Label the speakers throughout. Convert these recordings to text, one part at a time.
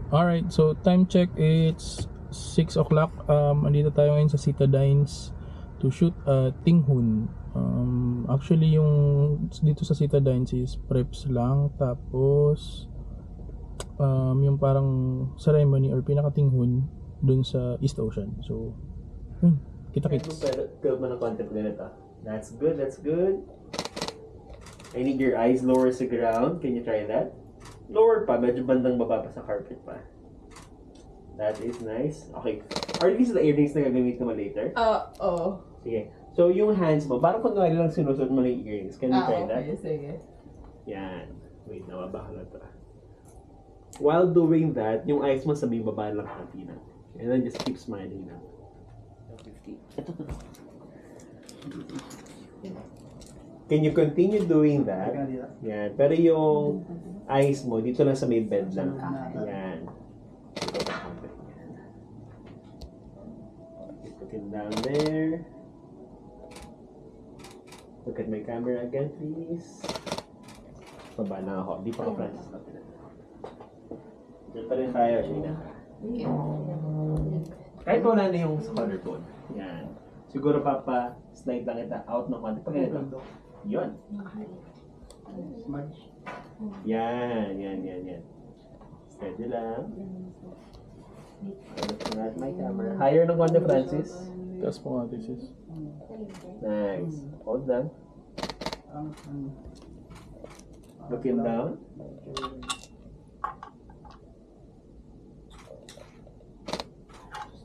Speaker 1: Alright, so time check, it's 6 o'clock. Andito tayo ngayon sa Citadines to shoot Tinghun. Actually, yung dito sa Citadines is preps lang. Tapos, yung parang ceremony or pinaka-Tinghun dun sa East Ocean. So, yun, kita-kits.
Speaker 2: Pero mo ng content ganito. That's good, that's good. I need your eyes lower sa ground. Can you try that? Lower pa, medyo bandang baba pa sa carpet pa. That is nice. Okay. Are these the earrings na gagamit mo later?
Speaker 3: Oo.
Speaker 2: Sige. So, yung hands mo, parang kung lang sinusuot mo ng earrings. Can you try that?
Speaker 3: Okay, sige.
Speaker 2: Yan. Wait, nawaba na to. While doing that, yung eyes mo sabi baba lang konti na. And then just keep smiling now. 50. Ito to. Can you continue doing that? Yan. Pero yung eyes mo, dito lang sa may bed lang. Yan. Put it down there. Look at my camera again, please. Baba na ako. Di pa ako Francis. Diyan pa rin tayo, Sheena. Kahit wala na yung sa collarbone. Yan. Siguro slide lang ito out ng konti. Pag ganito. Yun. Yan. Steady lang. Looking at my camera. Higher ng konti, Francis.
Speaker 1: Taas po nga, this is.
Speaker 2: Nice. Hold lang. Looking down.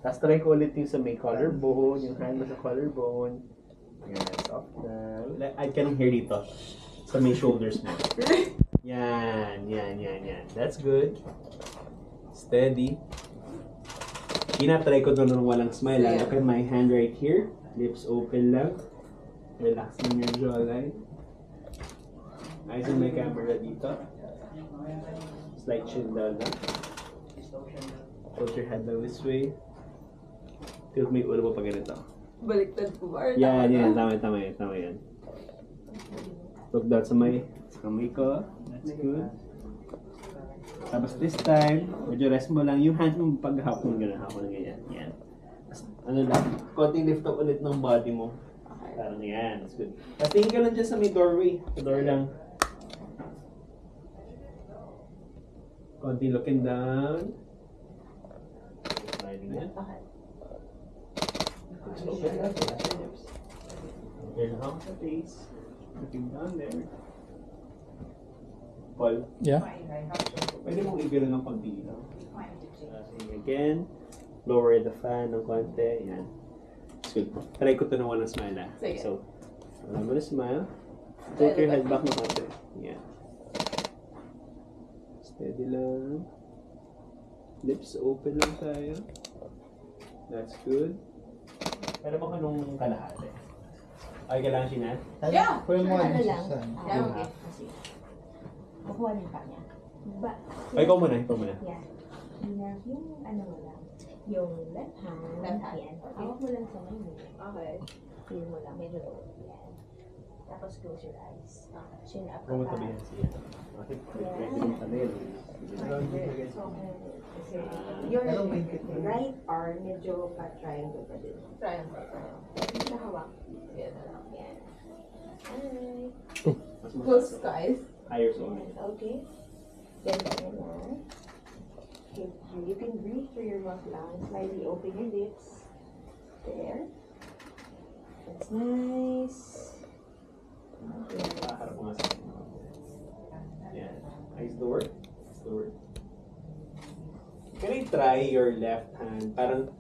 Speaker 2: Tapos try ko ulit yung sa may collarbone, yung hand mo sa collarbone. Yan, soft na. I can hear dito. Sa may shoulders mo. Yan. That's good. Steady. Tinatry ko doon nung walang smile. Look at my hand right here. Lips open lang. Relax lang yung jawline. Eyes on my camera dito. Slight chin down lang. Tilt your head down this way. Tilt mo yung ulo mo pag ganito.
Speaker 3: Baliktad po ba?
Speaker 2: Yan. Tama yan. Look down sa kamay ko. That's good. Tapos this time, medyo rest mo lang. Yung hands mo paghahap mo gano'n. Hapon na ganyan. Yan. Ano lang, konting lift up ulit ng body mo. Parang yan. That's good. Tapos tingin ka lang dyan sa may doorway. Sa door lang. Konting looking down. Sliding yan. Open up. Turn off the face. Looking down there. Paul?
Speaker 1: Yeah?
Speaker 2: Pwede mong igano ng konti lang. Again, lower the fan ng konti. Yan. Good. Try ko ito na walang smile ah.
Speaker 3: Sige.
Speaker 2: So, wala mo na smile. Take your head back ng konti. Yan. Steady lang. Lips open lang tayo. That's good. Pero baka nung kalahati. Ay, kailangan siya na?
Speaker 3: Yeah!
Speaker 4: Pwede mo
Speaker 5: Ano
Speaker 4: ano
Speaker 5: lang?
Speaker 4: Susan?
Speaker 3: Yeah, okay.
Speaker 5: Kukuha din pa niya.
Speaker 2: Ay, ikaw muna.
Speaker 5: Yeah. Yung ano mo lang, yung left hand.
Speaker 3: Left hand.
Speaker 5: Yan. Hawak mo lang sa may mo.
Speaker 3: Okay.
Speaker 5: Feel mo lang, medyo low. Yan. Tapos close your eyes. Chin up
Speaker 2: Kung
Speaker 5: ka pa.
Speaker 2: matabihan siya. Okay, pwede yung tabil.
Speaker 5: Your right arm, medyo pa-triangle pa din.
Speaker 3: Triangle.
Speaker 5: Sa hawak.
Speaker 3: Yan na lang.
Speaker 5: Yan. Alright.
Speaker 3: Close skies.
Speaker 2: Higher zone.
Speaker 5: Okay. Ganda na. You can breathe through your mouth lang. Slightly open your lips. There. That's nice.
Speaker 2: Harap mo nga sa yan. Eyes lower. Can you try your left hand? Parang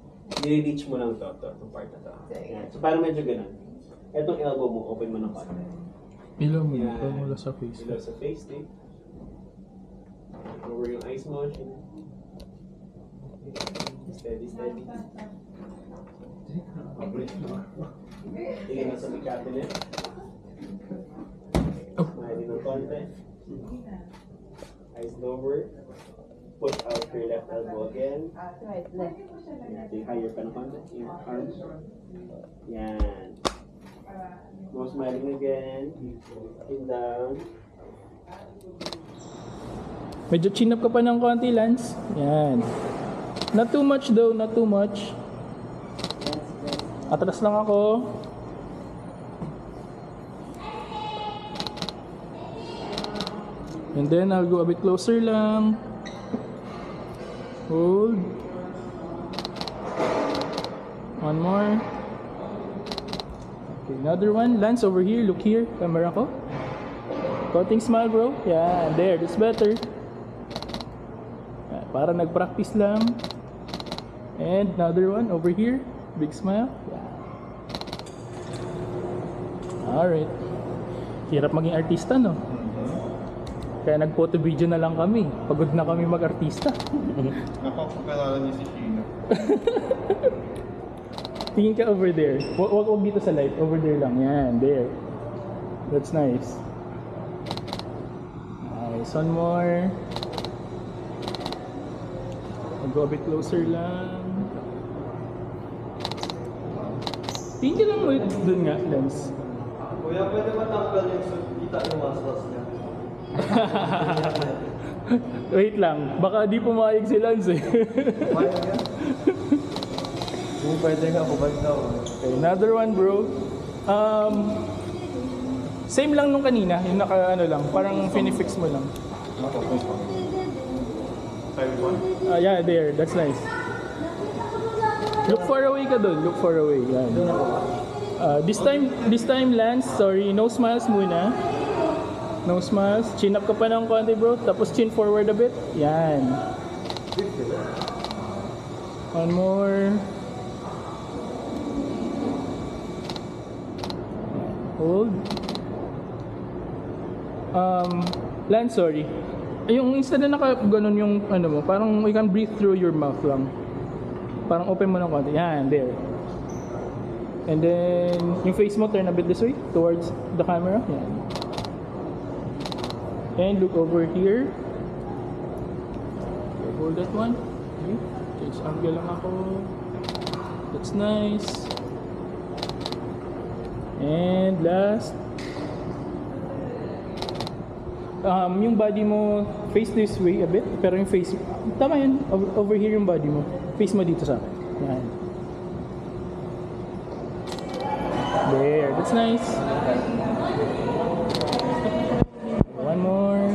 Speaker 2: nire-reach mo lang itong part na to. Yan. So parang medyo ganun. Etong elbow mo, open mo ng konti.
Speaker 1: Ilaw mo,
Speaker 2: Yan.
Speaker 1: mula sa face.
Speaker 2: Ilaw sa face, eh. Lower yung eyes mo. Steady. Tingin na sa may cabinet. Smiling ng konti. Eyes lower. Push out your left elbow again.
Speaker 3: Right, left.
Speaker 2: Take higher pa ng konti. Yung arms. Yan. No smiling again. Looking down.
Speaker 1: Medyo chin up ka pa ng konti, Lance. Yan. Not too much though, not too much. Atras lang ako. And then I'll go a bit closer lang. Hold. One more. Okay, another one. Lance, over here. Look here. Camera ko. Konting smile, bro. Yeah, there. That's better. Yan, para nag-practice lang. And another one over here. Big smile. Yeah. Alright. Hirap maging artista, no? Kaya nag-photo video na lang kami. Pagod na kami mag-artista.
Speaker 4: Nakakakilala niya si Sheena.
Speaker 1: Tingin ka over there. Wag dito sa light. Over there lang. Yan, there. That's nice. Nice. One more. I'll go a bit closer lang. Tingin ka lang ulit dun nga, Lens.
Speaker 4: Kuya, pwede matanggal yung kita yung muscles niya.
Speaker 1: Wait lang. Baka di pumayag si Lance eh.
Speaker 4: Kaya nga. Kung pwede nga, kubag daw.
Speaker 1: Okay, another one, bro. Same lang nung kanina, yung naka ano lang, parang finifix mo lang. Yeah, there, that's nice. Look far away ka doon, look far away. Yan. This time Lance, sorry, no smiles muna. No smiles. Chin up ka pa ng konti, bro. Tapos chin forward a bit. Yan. One more. Hold. Lance, sorry. Yung instead na naka-ganon yung ano mo, parang you can breathe through your mouth lang. Parang open mo ng konti. Yan, there. And then, yung face mo, turn a bit this way, towards the camera. Yan. And look over here. Okay, hold that one. Okay. Change angle lang ako. That's nice. And last. Yung body mo, face this way a bit. Pero yung face, tama yun. Over here yung body mo. Face mo dito sa akin. Yan. There. That's nice. One more.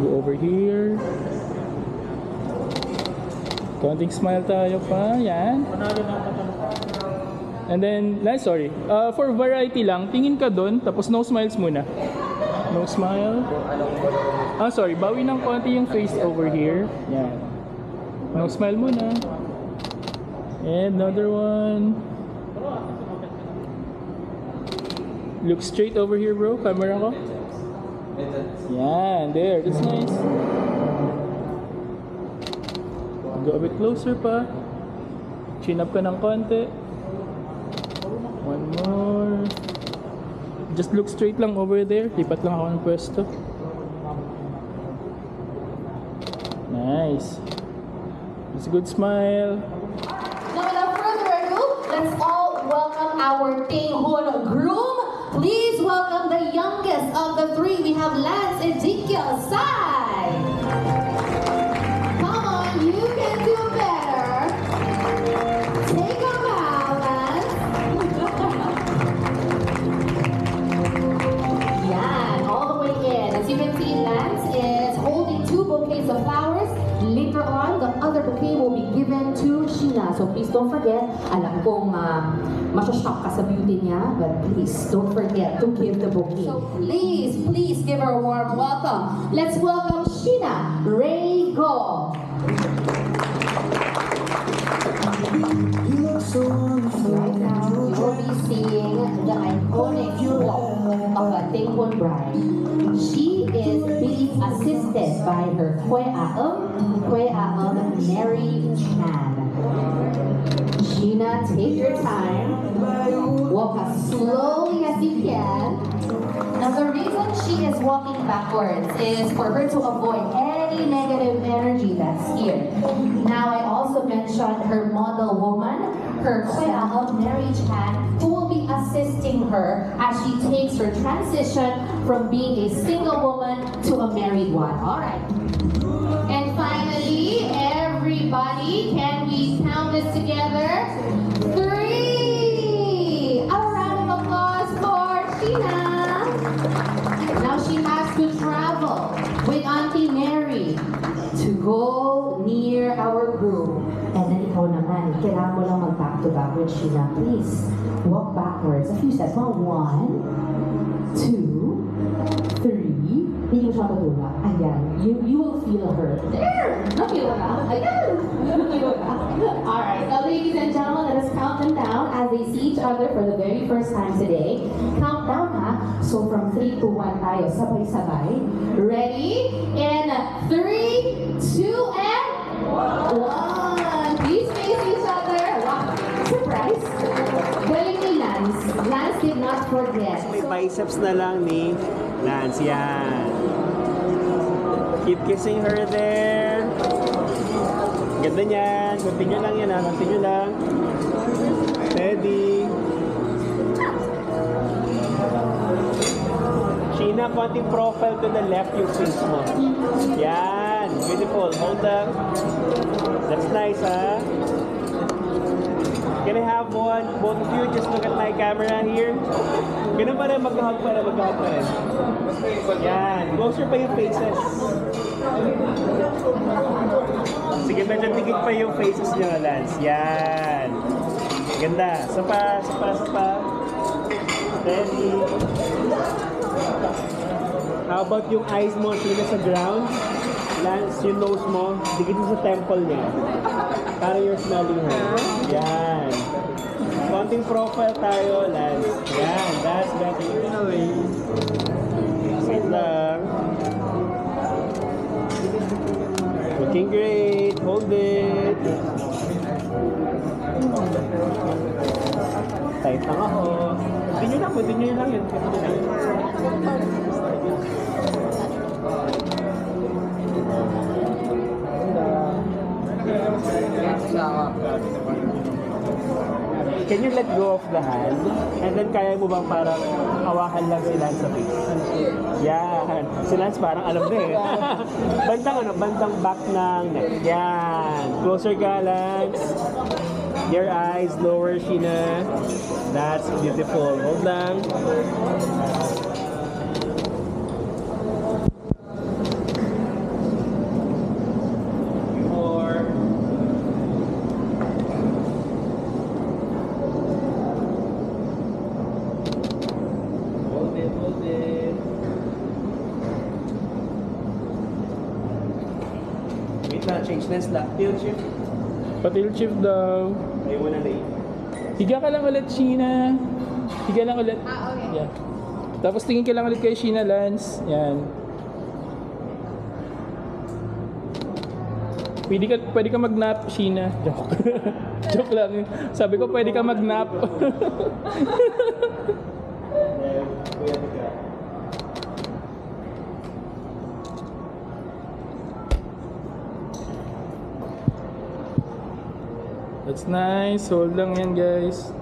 Speaker 1: Go over here. Konting smile tayo pa. Yan. And then, sorry. For variety lang, tingin ka doon, tapos no smiles muna. No smile. Sorry. Bawi ng konti yung face over here. Yan. No smile muna. And another one. Look straight over here, bro. Camera ko. Yan, there. That's nice. Go a bit closer pa. Chin up ka ng konti. One more. Just look straight lang over there. Lipat lang ako ng pwesto. Nice. It's a good smile.
Speaker 6: Now, without further ado, let's all welcome our Tinghun groom. Please welcome the youngest of the three. We have Lance Ezekiel Sai. Come on, you can do better. Take a bow, Lance. Yeah, all the way in. As you can see, Lance is holding 2 bouquets of flowers. Later on, the other bouquet will be given to Sheena. So please don't forget. Alam kong masashock ka sa beauty niya, but please don't forget to give the bouquet. So please give her a warm welcome. Let's welcome Sheena Rego. Right now, you will be seeing the iconic walk of a Tinghun bride. She is being assisted by her Kwe Aam Mary Chan. Sheena, take your time. Walk as slowly as you can. Now, the reason she is walking backwards is for her to avoid any negative energy that's here. Now, I also mentioned her model woman, her Kwe Aam Mary Chan, who will be assisted assisting her as she takes her transition from being a single woman to a married one. All right. And finally, everybody, can we count this together? 3! A round of applause for Sheena. Now she has to travel with Auntie Mary to go near our groom. And then ikaw naman, kailangan mo lang mag-back to back with Sheena. Please, walk backwards. A few steps. 1, 2, 3. Hindi mo siya matulak. Ayan. You will feel her. There! Na-feel ka? Ayan! Na-feel ka? Alright. So ladies and gentlemen, let us count them down as they see each other for the very first time today. Count down ha. So from 3 to 1 tayo. Sabay-sabay. Ready? In 3, 2, and 1. Please face each other. Wow. Surprise. Galing ni Lance. Lance did not forget.
Speaker 2: May biceps na lang ni Lance. Yan. Keep kissing her there. Ganda niyan. Continue lang yan ha. Continue lang. Steady. Sheena, konting profile to the left yung face mo. Yan. Beautiful. Hold up. That's nice ha. Can I have one? Both of you just look at my camera here. Ganun pa rin, mag-hug pa rin, mag-hug pa rin. Yan. Closer pa yung faces. Sige, medyo tigit pa yung faces nyo, Lance. Yan. Ganda. Sapa, sapa, sapa. Steady. How about yung eyes mo, sila sa ground? Lance, yung nose mo, dikit mo sa temple niya. Para you're smelling her. Yan. Konting profile tayo, Lance. Yan, that's better. Sit lang. Looking great. Hold it. Tight lang ako. Continue lang yun. Continue lang yun. Can you let go of the hand? And then kaya mo bang parang hawakan lang si Lance sa face? Yan. Si Lance parang alam na eh. Bantang back ng neck. Yan. Closer ka, Lance. Your eyes lower, Sheena. That's beautiful. Hold lang. Change lens lang. Tilt shift.
Speaker 1: Pa-tilt shift daw.
Speaker 2: Ayaw mo na late.
Speaker 1: Higa ka lang ulit, Sheena. Higa lang ulit.
Speaker 3: Okay.
Speaker 1: Yeah. Tapos tingin ka lang ulit kay Sheena, Lance. Yan. Pwede ka mag-nap, Sheena. Joke. Joke lang. Sabi ko, pwede ka mag-nap. That's nice. Hold lang yan, guys.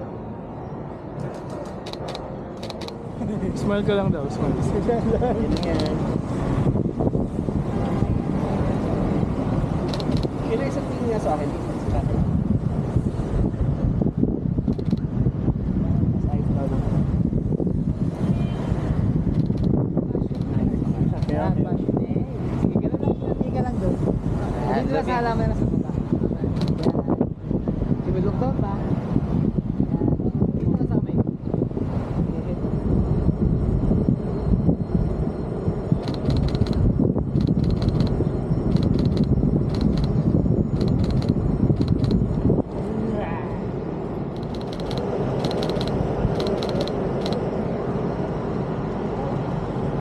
Speaker 1: Smile ka lang daw. Smile.
Speaker 2: Yan. Kailan isang tingin nga sa akin?
Speaker 4: Sige ka lang doon. Hindi nila kasalaman na sa baba. Yan. Lumulog doon ba?